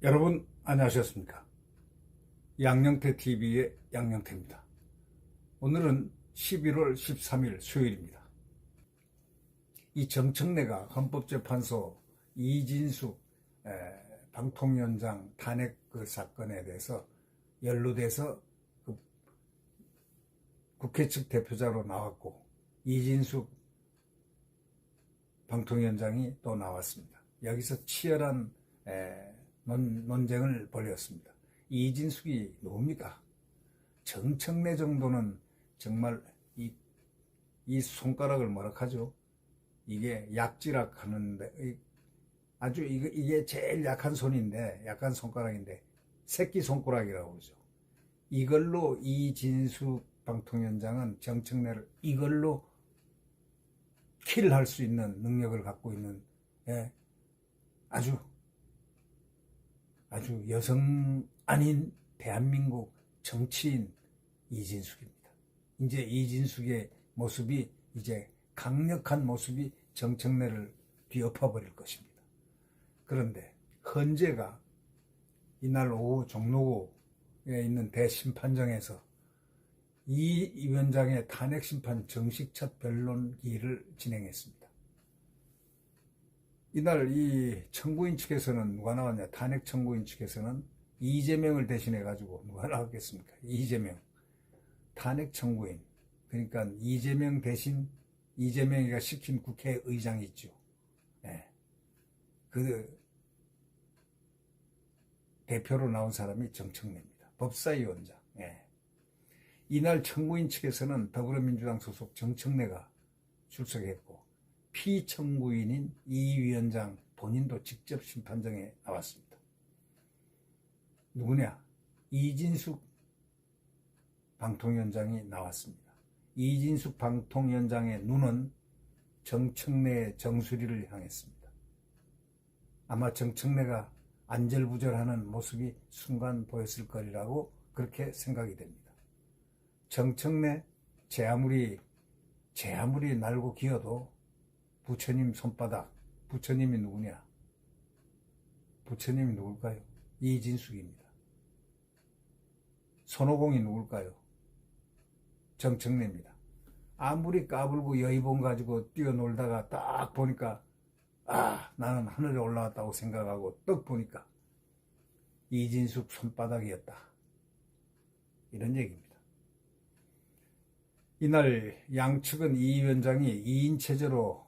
여러분 안녕하셨습니까? 양영태TV의 양영태입니다. 오늘은 11월 13일 수요일입니다. 이 정청래가 헌법재판소 이진숙 방통위원장 탄핵 그 사건에 대해서 연루돼서 국회 측 대표자로 나왔고, 이진숙 방통위원장이 또 나왔습니다. 여기서 치열한 논쟁을 벌였습니다. 이진숙이 누굽니까? 정청래 정도는 정말 이 손가락을 뭐라 하죠? 이게 약지락 하는데, 아주 이게 제일 약한 손인데, 약한 손가락인데, 새끼 손가락이라고 그러죠. 이걸로 이진숙 방통위원장은 정청래를 이걸로 킬할 수 있는 능력을 갖고 있는, 아주 여성 아닌 대한민국 정치인 이진숙입니다. 이제 이진숙의 모습이, 이제 강력한 모습이 정청래를 뒤엎어버릴 것입니다. 그런데 헌재가 이날 오후 종로구에 있는 대심판정에서 이 위원장의 탄핵심판 정식 첫 변론기를 진행했습니다. 이날 이 청구인 측에서는 누가 나왔냐? 탄핵 청구인 측에서는 이재명을 대신해 가지고 누가 나왔겠습니까? 이재명 탄핵 청구인, 그러니까 이재명 대신 이재명이가 시킨 국회의장이 있죠. 그 대표로 나온 사람이 정청래입니다. 법사위원장. 이날 청구인 측에서는 더불어민주당 소속 정청래가 출석했고, 피청구인인 이 위원장 본인도 직접 심판정에 나왔습니다. 누구냐? 이진숙 방통위원장이 나왔습니다. 이진숙 방통위원장의 눈은 정청래의 정수리를 향했습니다. 아마 정청래가 안절부절하는 모습이 순간 보였을 거리라고 그렇게 생각이 됩니다. 정청래 제 아무리 날고 기어도 부처님 손바닥, 부처님이 누구냐? 부처님이 누굴까요? 이진숙입니다. 손오공이 누굴까요? 정청래입니다. 아무리 까불고 여의봉 가지고 뛰어놀다가 딱 보니까 나는 하늘에 올라왔다고 생각하고 떡 보니까 이진숙 손바닥이었다, 이런 얘기입니다. 이날 양측은 이 위원장이 2인 체제로,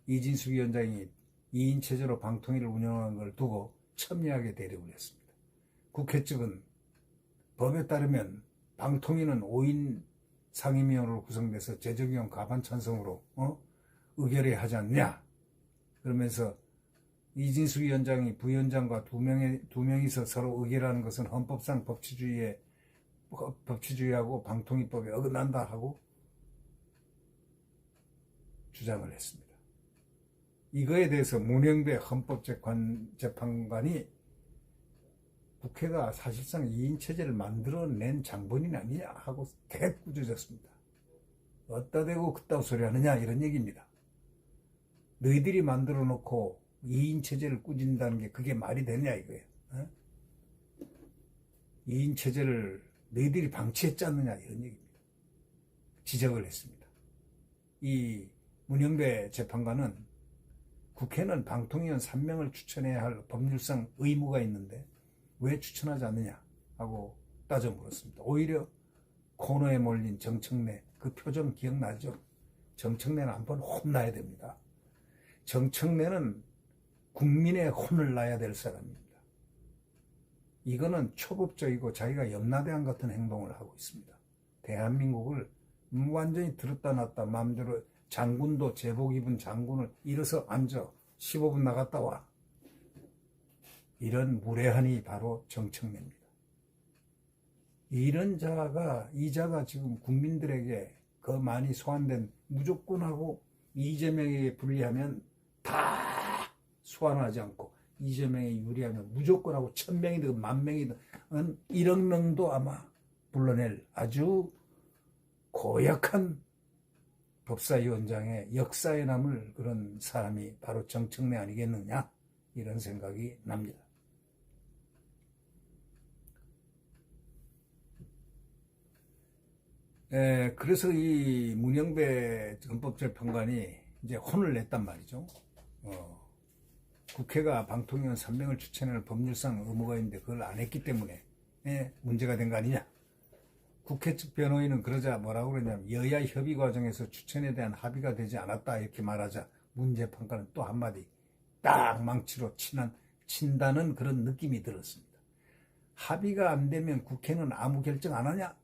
이진숙 위원장이 2인 체제로 방통위를 운영한 걸 두고 첨예하게 대립을 했습니다. 국회 측은 법에 따르면 방통위는 5인 상임위원으로 구성돼서 재적용 과반 찬성으로 의결해야 하지 않느냐, 그러면서 이진숙 위원장이 부위원장과 두 명이서 서로 의결하는 것은 헌법상 법치주의하고 방통위법에 어긋난다 하고 주장을 했습니다. 이거에 대해서 문영배 헌법재판관이 국회가 사실상 2인 체제를 만들어낸 장본인 아니냐 하고 대꾸짖었습니다. 어디다 대고 그따위 소리 하느냐, 이런 얘기입니다. 너희들이 만들어 놓고 2인 체제를 꾸준다는 게 그게 말이 되냐 이거예요. 2인 체제를 너희들이 방치했지 않느냐, 이런 얘기입니다. 지적을 했습니다. 이 문영배 재판관은 국회는 방통위원 3명을 추천해야 할 법률상 의무가 있는데 왜 추천하지 않느냐 하고 따져 물었습니다. 오히려 코너에 몰린 정청래, 그 표정 기억나죠? 정청래는 한번 혼나야 됩니다. 정청래는 국민의 혼을 나야 될 사람입니다. 이거는 초법적이고 자기가 염라대왕 같은 행동을 하고 있습니다. 대한민국을 완전히 들었다 놨다 마음대로, 장군도 제복 입은 장군을 일어서 앉아 15분 나갔다 와, 이런 무례한이 바로 정청래입니다. 이런 자가, 이 자가 지금 국민들에게 그 많이 소환된 무조건하고 이재명에게 불리하면 다 소환하지 않고, 이재명에 유리하면 무조건하고 1000명이든 10,000명이든 1억 명도 아마 불러낼 아주 고약한 법사위원장의 역사에 남을 그런 사람이 바로 정청래 아니겠느냐, 이런 생각이 납니다. 그래서 이 문영배 헌법재판관이 이제 혼을 냈단 말이죠. 국회가 방통위원 3명을 추천할 법률상 의무가 있는데 그걸 안 했기 때문에 문제가 된 거 아니냐. 국회 측 변호인은 그러자 뭐라고 그러냐면, 여야 협의 과정에서 추천에 대한 합의가 되지 않았다 이렇게 말하자 문 재판관은 또 한마디 딱 망치로 친다는 그런 느낌이 들었습니다. 합의가 안 되면 국회는 아무 결정 안 하냐?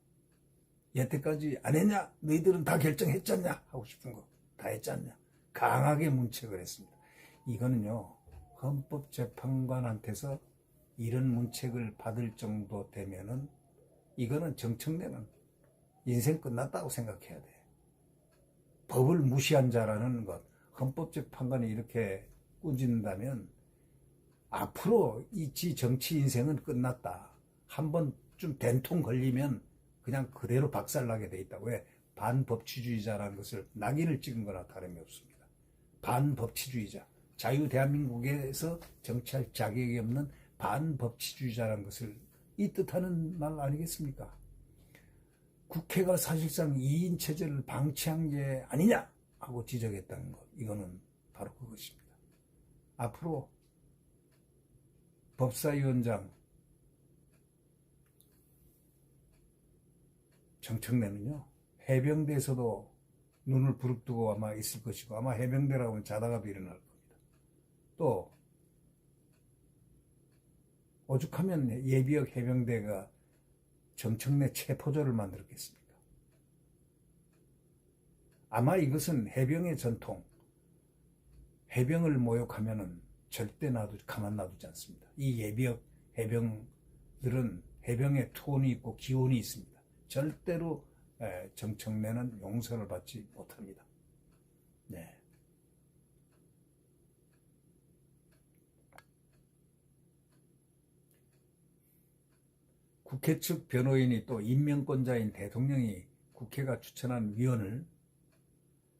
여태까지 안 했냐? 너희들은 다 결정했잖냐? 하고 싶은 거 다 했잖냐? 강하게 문책을 했습니다. 이거는요, 헌법재판관한테서 이런 문책을 받을 정도 되면은 이거는 정청래는 인생 끝났다고 생각해야 돼. 법을 무시한 자라는 것, 헌법재판관이 이렇게 꾸짖는다면 앞으로 지 정치 인생은 끝났다. 한번 좀 된통 걸리면 그냥 그대로 박살나게 돼 있다고 해. 반법치주의자라는 것을 낙인을 찍은 거나 다름이 없습니다. 반법치주의자. 자유 대한민국에서 정치할 자격이 없는 반법치주의자라는 것을 이 뜻하는 말 아니겠습니까? 국회가 사실상 2인 체제를 방치한 게 아니냐 하고 지적했다는 것. 이거는 바로 그것입니다. 앞으로 법사위원장 정청래는요, 해병대에서도 눈을 부릅뜨고 아마 있을 것이고, 아마 해병대라고 하면 자다가도 일어날 겁니다. 또 오죽하면 예비역 해병대가 정청래 체포조를 만들었겠습니까? 아마 이것은 해병의 전통, 해병을 모욕하면은 절대 가만 놔두지 않습니다. 이 예비역 해병들은 해병의 톤이 있고 기온이 있습니다. 절대로 정청래는 용서를 받지 못합니다. 네. 국회 측 변호인이 또 임명권자인 대통령이 국회가 추천한 위원을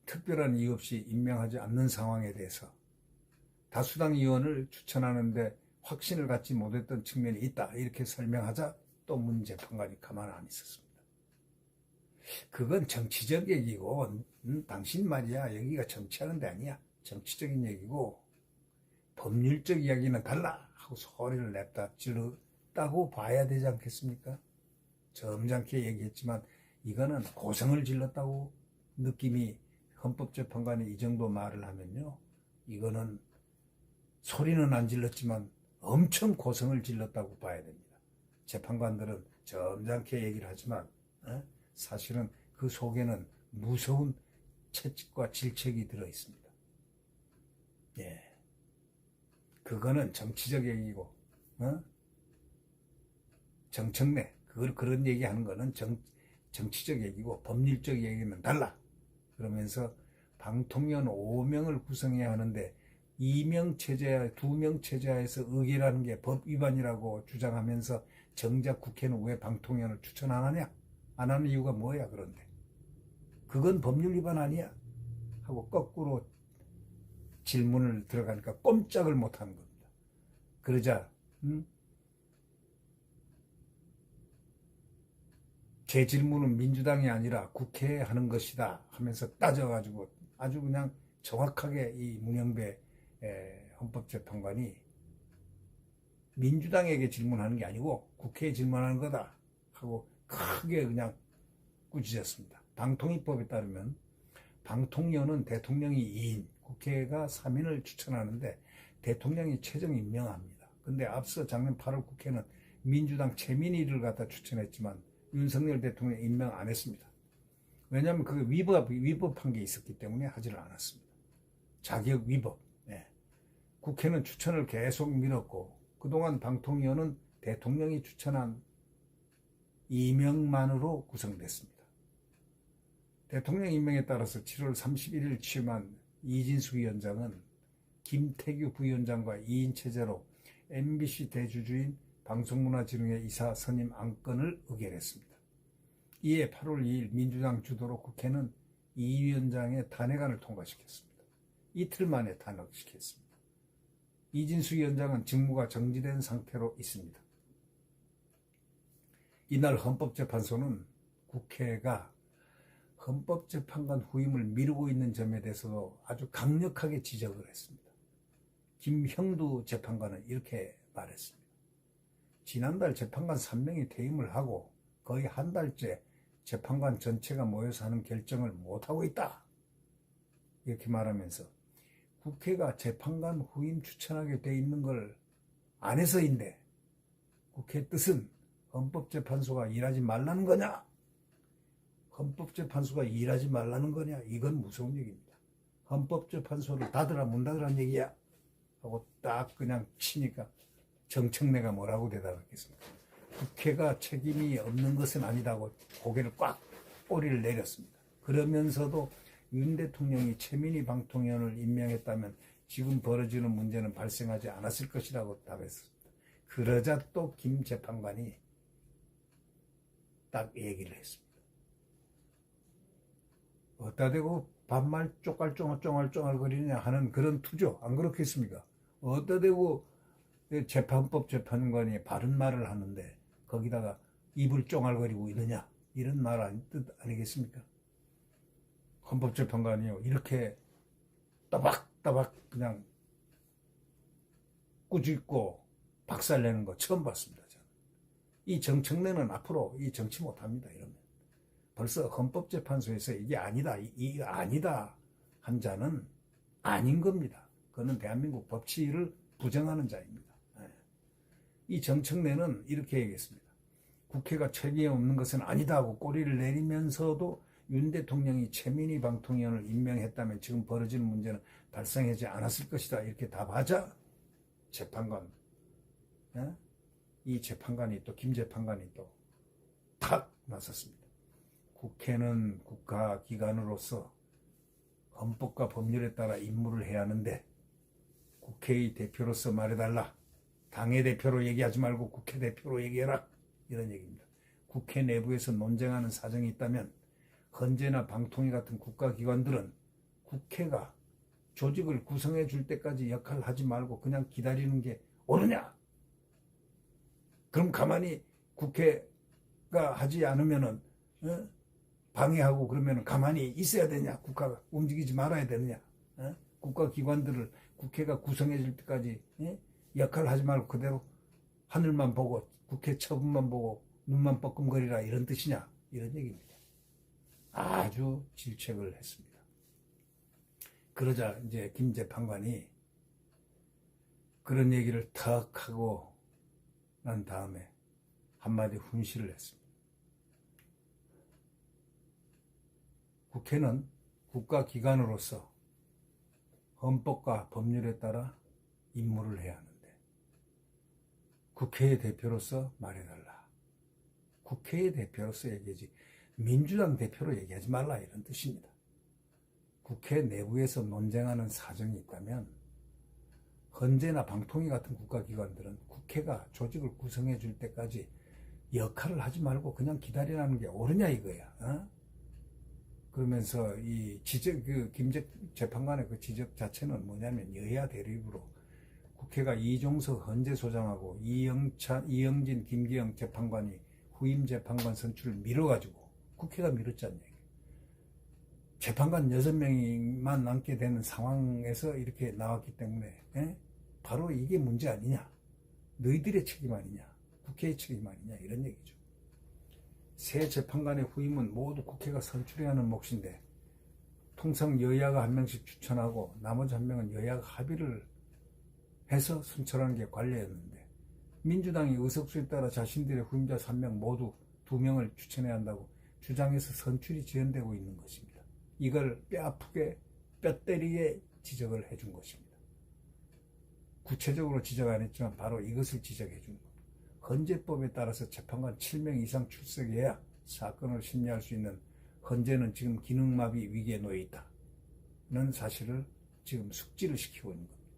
특별한 이유 없이 임명하지 않는 상황에 대해서 다수당 의원을 추천하는데 확신을 갖지 못했던 측면이 있다, 이렇게 설명하자 또 문 재판관이 가만 안 있었습니다. 그건 정치적 얘기고, 당신 말이야, 여기가 정치하는 데 아니야. 정치적인 얘기고 법률적 이야기는 달라 하고 소리를 냈다 질렀다고 봐야 되지 않겠습니까? 점잖게 얘기했지만 이거는 고성을 질렀다고 느낌이, 헌법재판관이 이 정도 말을 하면요, 이거는 소리는 안 질렀지만 엄청 고성을 질렀다고 봐야 됩니다. 재판관들은 점잖게 얘기를 하지만 사실은 그 속에는 무서운 채찍과 질책이 들어있습니다. 예, 그거는 정치적 얘기고, 정청래 그런 얘기하는 거는 정치적 얘기고 법률적 얘기는 달라. 그러면서 방통위원 5명을 구성해야 하는데 2명 체제, 2명 체제하에서 의결하는 게 법 위반이라고 주장하면서 정작 국회는 왜 방통위원을 추천 안 하냐? 안 하는 이유가 뭐야? 그런데 그건 법률 위반 아니야? 하고 거꾸로 질문을 들어가니까 꼼짝을 못하는 겁니다. 그러자 제 질문은 민주당이 아니라 국회에 하는 것이다 하면서 따져가지고 아주 그냥 정확하게 이 문영배 헌법재판관이 민주당에게 질문하는 게 아니고 국회에 질문하는 거다 하고 크게 그냥 꾸짖었습니다. 방통위법에 따르면 방통위원은 대통령이 2인, 국회가 3인을 추천하는데 대통령이 최종 임명합니다. 근데 앞서 작년 8월 국회는 민주당 최민희를 갖다 추천했지만 윤석열 대통령 임명 안 했습니다. 왜냐하면 그 위법한 게 있었기 때문에 하지를 않았습니다. 자격 위법. 국회는 추천을 계속 미뤘고 그동안 방통위원은 대통령이 추천한 2명만으로 구성됐습니다. 대통령 임명에 따라서 7월 31일 취임한 이진숙 위원장은 김태규 부위원장과 2인 체제로 MBC 대주주인 방송문화진흥회 이사 선임 안건을 의결했습니다. 이에 8월 2일 민주당 주도로 국회는 이 위원장의 탄핵안을 통과시켰습니다. 이틀 만에 탄핵시켰습니다. 이진수 위원장은 직무가 정지된 상태로 있습니다. 이날 헌법재판소는 국회가 헌법재판관 후임을 미루고 있는 점에 대해서도 아주 강력하게 지적을 했습니다. 김형두 재판관은 이렇게 말했습니다. 지난달 재판관 3명이 퇴임을 하고 거의 한 달째 재판관 전체가 모여서 하는 결정을 못하고 있다. 이렇게 말하면서 국회가 재판관 후임 추천하게 돼 있는 걸 안 해서인데 국회 뜻은 헌법재판소가 일하지 말라는 거냐? 헌법재판소가 일하지 말라는 거냐? 이건 무서운 얘기입니다. 헌법재판소를 닫으라 문 닫으라는 얘기야 하고 딱 그냥 치니까 정청래가 뭐라고 대답했겠습니까? 국회가 책임이 없는 것은 아니다고 고개를 꽉 꼬리를 내렸습니다. 그러면서도 윤 대통령이 최민희 방통위원을 임명했다면 지금 벌어지는 문제는 발생하지 않았을 것이라고 답했습니다. 그러자 또 김 재판관이 딱 얘기를 했습니다. 어디다 대고 반말 쫑알쫑알거리냐 하는 그런 투죠. 안 그렇겠습니까? 어디다 대고 재판법 재판관이 바른 말을 하는데 거기다가 입을 쫑알거리고 있느냐 이런 뜻 아니겠습니까? 헌법재판관이요 이렇게 따박따박 그냥 꾸짖고 박살내는 거 처음 봤습니다. 저는. 이 정청래는 앞으로 이 정치 못합니다. 이러면 벌써 헌법재판소에서 이게 아니다 이게 아니다 한 자는 아닌 겁니다. 그는 대한민국 법치를 부정하는 자입니다. 이 정청래는 이렇게 얘기했습니다. 국회가 책임이 없는 것은 아니다 하고 꼬리를 내리면서도 윤 대통령이 최민희 방통위원을 임명했다면 지금 벌어지는 문제는 발생하지 않았을 것이다 이렇게 답하자 재판관 이 재판관이 또 김 재판관이 또 탁 나섰습니다. 국회는 국가기관으로서 헌법과 법률에 따라 임무를 해야 하는데 국회의 대표로서 말해달라. 당의 대표로 얘기하지 말고 국회 대표로 얘기해라. 이런 얘기입니다. 국회 내부에서 논쟁하는 사정이 있다면 헌재나 방통위 같은 국가기관들은 국회가 조직을 구성해 줄 때까지 역할을 하지 말고 그냥 기다리는 게 옳으냐? 그럼 가만히 국회가 하지 않으면은 방해하고 그러면 가만히 있어야 되냐? 국가가 움직이지 말아야 되느냐? 국가기관들을 국회가 구성해 줄 때까지 역할을 하지 말고 그대로 하늘만 보고 국회 처분만 보고 눈만 뻐끔거리라 이런 뜻이냐? 이런 얘기입니다. 아주 질책을 했습니다. 그러자 이제 김 재판관이 그런 얘기를 턱 하고 난 다음에 한마디 훈시를 했습니다. 국회는 국가기관으로서 헌법과 법률에 따라 임무를 해야 하는데 국회의 대표로서 말해달라. 국회의 대표로서 얘기하지 민주당 대표로 얘기하지 말라 이런 뜻입니다. 국회 내부에서 논쟁하는 사정이 있다면 헌재나 방통위 같은 국가기관들은 국회가 조직을 구성해 줄 때까지 역할을 하지 말고 그냥 기다리라는 게 옳으냐 이거야. 그러면서 이 지적 김 재판관의 그 지적 자체는 뭐냐면 여야 대립으로 국회가 이종석 헌재소장하고 이영진 김기영 재판관이 후임 재판관 선출을 미뤄가지고 국회가 미뤘잖아요. 재판관 6명만 남게 되는 상황에서 이렇게 나왔기 때문에 바로 이게 문제 아니냐. 너희들의 책임 아니냐. 국회의 책임 아니냐. 이런 얘기죠. 새 재판관의 후임은 모두 국회가 선출해야 하는 몫인데 통상 여야가 한 명씩 추천하고 나머지 한 명은 여야가 합의를 해서 선출하는 게 관례였는데 민주당이 의석수에 따라 자신들의 후임자 3명 모두 2명을 추천해야 한다고 주장해서 선출이 지연되고 있는 것입니다. 이걸 뼈아프게 뼈때리게 지적을 해준 것입니다. 구체적으로 지적 안 했지만 바로 이것을 지적해 준 겁니다. 헌재법에 따라서 재판관 7명 이상 출석해야 사건을 심리할 수 있는 헌재는 지금 기능마비 위기에 놓여 있다는 사실을 지금 숙지를 시키고 있는 겁니다.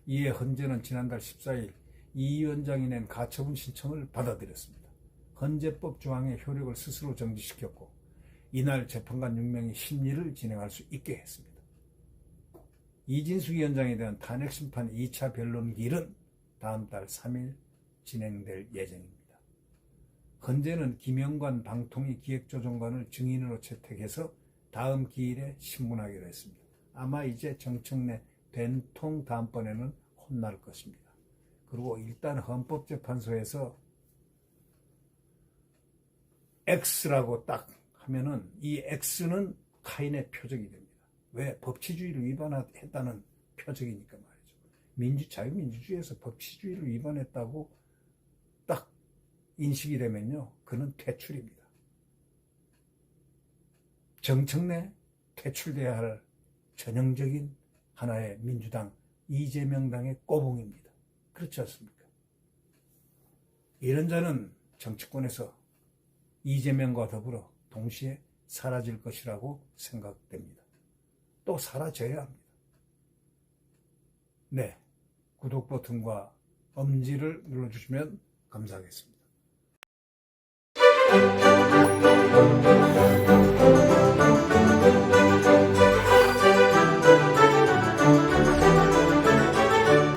이에 헌재는 지난달 14일 이 위원장이 낸 가처분 신청을 받아들였습니다. 헌재법 조항의 효력을 스스로 정지시켰고 이날 재판관 6명이 심리를 진행할 수 있게 했습니다. 이진숙 위원장에 대한 탄핵심판 2차 변론기일은 다음 달 3일 진행될 예정입니다. 헌재는 김영관 방통위 기획조정관을 증인으로 채택해서 다음 기일에 신문하기로 했습니다. 아마 이제 정청래 된통 다음번에는 혼날 것입니다. 그리고 일단 헌법재판소에서 X라고 딱 하면은 이 X는 카인의 표적이 됩니다. 왜? 법치주의를 위반했다는 표적이니까 말이죠. 자유민주주의에서 법치주의를 위반했다고 딱 인식이 되면요, 그는 퇴출입니다. 정청래 퇴출돼야 할 전형적인 하나의 민주당 이재명당의 꼬봉입니다. 그렇지 않습니까? 이런 자는 정치권에서 이재명과 더불어 동시에 사라질 것이라고 생각됩니다. 또 사라져야 합니다. 네, 구독 버튼과 엄지를 눌러주시면 감사하겠습니다.